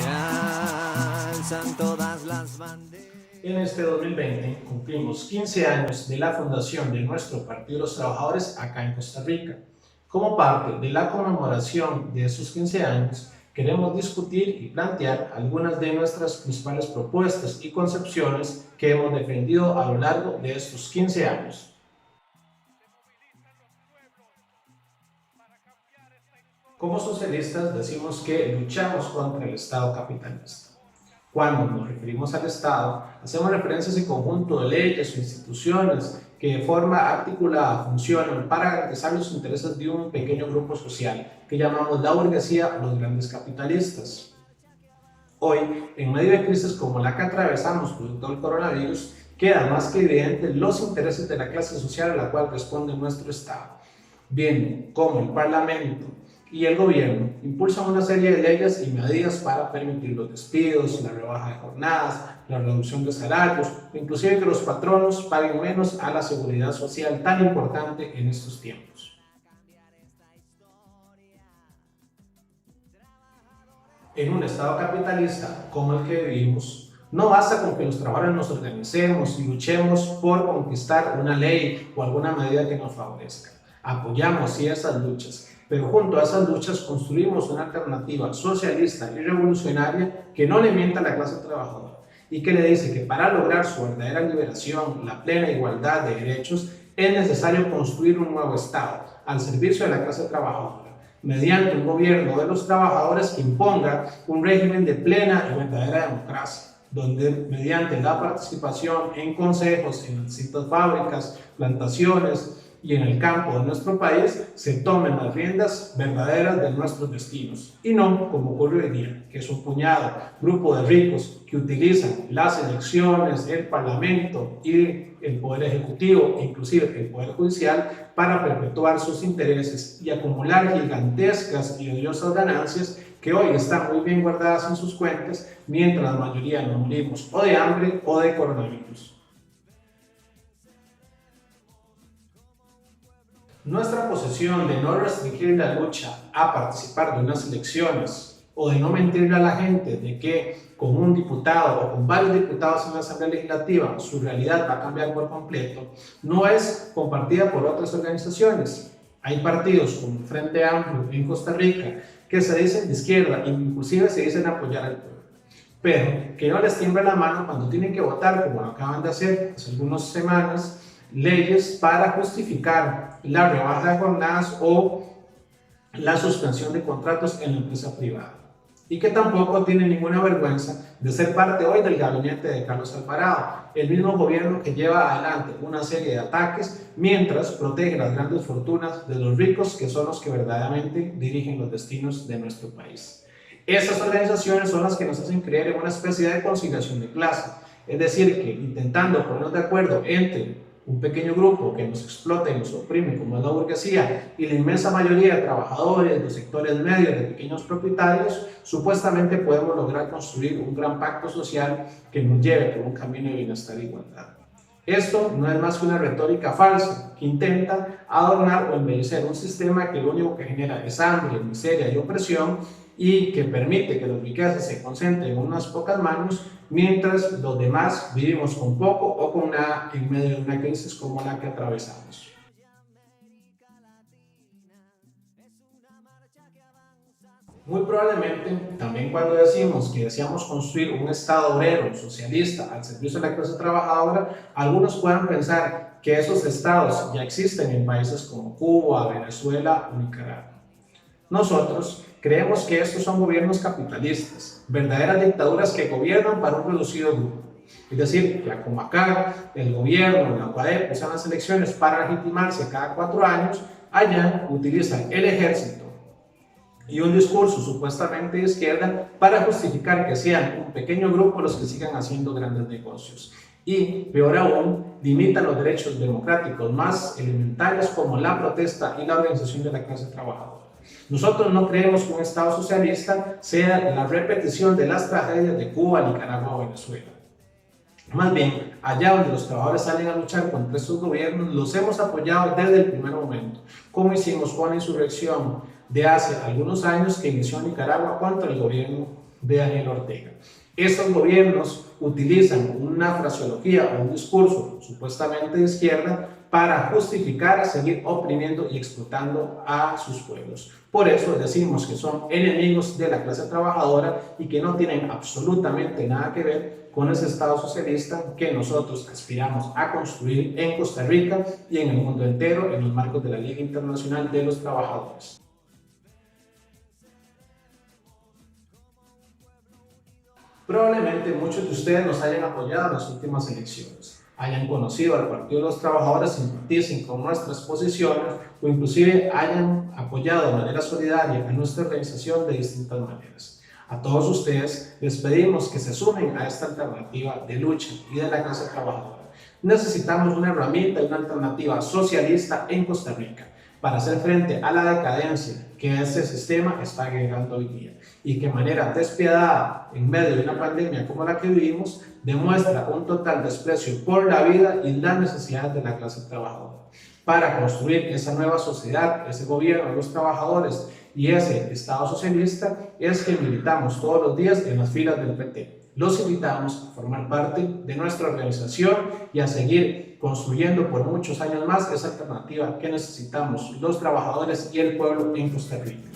Se alzan todas las banderas. En este 2020 cumplimos 15 años de la fundación de nuestro Partido de los Trabajadores acá en Costa Rica. Como parte de la conmemoración de esos 15 años, queremos discutir y plantear algunas de nuestras principales propuestas y concepciones que hemos defendido a lo largo de estos 15 años. Como socialistas decimos que luchamos contra el Estado capitalista. Cuando nos referimos al Estado, hacemos referencia a ese conjunto de leyes o instituciones que de forma articulada funcionan para garantizar los intereses de un pequeño grupo social que llamamos la burguesía o los grandes capitalistas. Hoy, en medio de crisis como la que atravesamos producto del coronavirus, quedan más que evidentes los intereses de la clase social a la cual responde nuestro Estado, viendo cómo el Parlamento y el gobierno impulsan una serie de leyes y medidas para permitir los despidos, la rebaja de jornadas, la reducción de salarios, inclusive que los patronos paguen menos a la seguridad social tan importante en estos tiempos. En un estado capitalista como el que vivimos, no basta con que los trabajadores nos organicemos y luchemos por conquistar una ley o alguna medida que nos favorezca. Apoyamos sí esas luchas, pero junto a esas luchas construimos una alternativa socialista y revolucionaria que no le mienta a la clase trabajadora y que le dice que para lograr su verdadera liberación, la plena igualdad de derechos, es necesario construir un nuevo Estado al servicio de la clase trabajadora, mediante un gobierno de los trabajadores que imponga un régimen de plena y verdadera democracia, donde mediante la participación en consejos, en distintas fábricas, plantaciones, y en el campo de nuestro país se tomen las riendas verdaderas de nuestros destinos y no como ocurre hoy día, que es un puñado, grupo de ricos que utilizan las elecciones, el parlamento y el poder ejecutivo e inclusive el poder judicial para perpetuar sus intereses y acumular gigantescas y odiosas ganancias que hoy están muy bien guardadas en sus cuentas mientras la mayoría nos morimos o de hambre o de coronavirus. Nuestra posición de no restringir la lucha a participar de unas elecciones o de no mentirle a la gente de que con un diputado o con varios diputados en la Asamblea Legislativa su realidad va a cambiar por completo, no es compartida por otras organizaciones. Hay partidos como el Frente Amplio en Costa Rica que se dicen de izquierda e inclusive se dicen apoyar al pueblo, pero que no les tiembla la mano cuando tienen que votar, como lo acaban de hacer hace algunas semanas, leyes para justificar la rebaja de jornadas o la suspensión de contratos en la empresa privada, y que tampoco tiene ninguna vergüenza de ser parte hoy del gabinete de Carlos Alvarado, el mismo gobierno que lleva adelante una serie de ataques mientras protege las grandes fortunas de los ricos, que son los que verdaderamente dirigen los destinos de nuestro país. Esas organizaciones son las que nos hacen creer en una especie de conciliación de clase, es decir, que intentando ponernos de acuerdo entre un pequeño grupo que nos explota y nos oprime como es la burguesía y la inmensa mayoría de trabajadores, de sectores medios, de pequeños propietarios, supuestamente podemos lograr construir un gran pacto social que nos lleve por un camino de bienestar e igualdad. Esto no es más que una retórica falsa que intenta adornar o embellecer un sistema que lo único que genera es hambre, miseria y opresión y que permite que las riquezas se concentren en unas pocas manos mientras los demás vivimos con poco o con nada en medio de una crisis como la que atravesamos. Muy probablemente, también cuando decimos que deseamos construir un Estado obrero, socialista, al servicio de la clase trabajadora, algunos puedan pensar que esos estados ya existen en países como Cuba, Venezuela o Nicaragua. Nosotros creemos que estos son gobiernos capitalistas, verdaderas dictaduras que gobiernan para un reducido grupo. Es decir, que como acá el gobierno, la UADEP, usan las elecciones para legitimarse cada 4 años, allá utilizan el ejército y un discurso supuestamente de izquierda para justificar que sean un pequeño grupo los que sigan haciendo grandes negocios. Y, peor aún, limitan los derechos democráticos más elementarios como la protesta y la organización de la clase trabajadora. Nosotros no creemos que un Estado socialista sea la repetición de las tragedias de Cuba, Nicaragua o Venezuela. Más bien, allá donde los trabajadores salen a luchar contra estos gobiernos, los hemos apoyado desde el primer momento, como hicimos con la insurrección de hace algunos años que inició Nicaragua contra el gobierno de Daniel Ortega. Estos gobiernos utilizan una fraseología o un discurso supuestamente de izquierda para justificar seguir oprimiendo y explotando a sus pueblos. Por eso decimos que son enemigos de la clase trabajadora y que no tienen absolutamente nada que ver con ese Estado socialista que nosotros aspiramos a construir en Costa Rica y en el mundo entero en los marcos de la Liga Internacional de los Trabajadores. Probablemente muchos de ustedes nos hayan apoyado en las últimas elecciones, hayan conocido al Partido de los Trabajadores, simpaticen con nuestras posiciones o inclusive hayan apoyado de manera solidaria a nuestra organización de distintas maneras. A todos ustedes les pedimos que se sumen a esta alternativa de lucha y de la clase trabajadora. Necesitamos una herramienta y una alternativa socialista en Costa Rica para hacer frente a la decadencia que este sistema está llegando hoy día y que de manera despiadada en medio de una pandemia como la que vivimos demuestra un total desprecio por la vida y las necesidades de la clase trabajadora. Para construir esa nueva sociedad, ese gobierno de los trabajadores y ese Estado socialista es que militamos todos los días en las filas del PT. Los invitamos a formar parte de nuestra organización y a seguir construyendo por muchos años más esa alternativa que necesitamos los trabajadores y el pueblo en Costa Rica.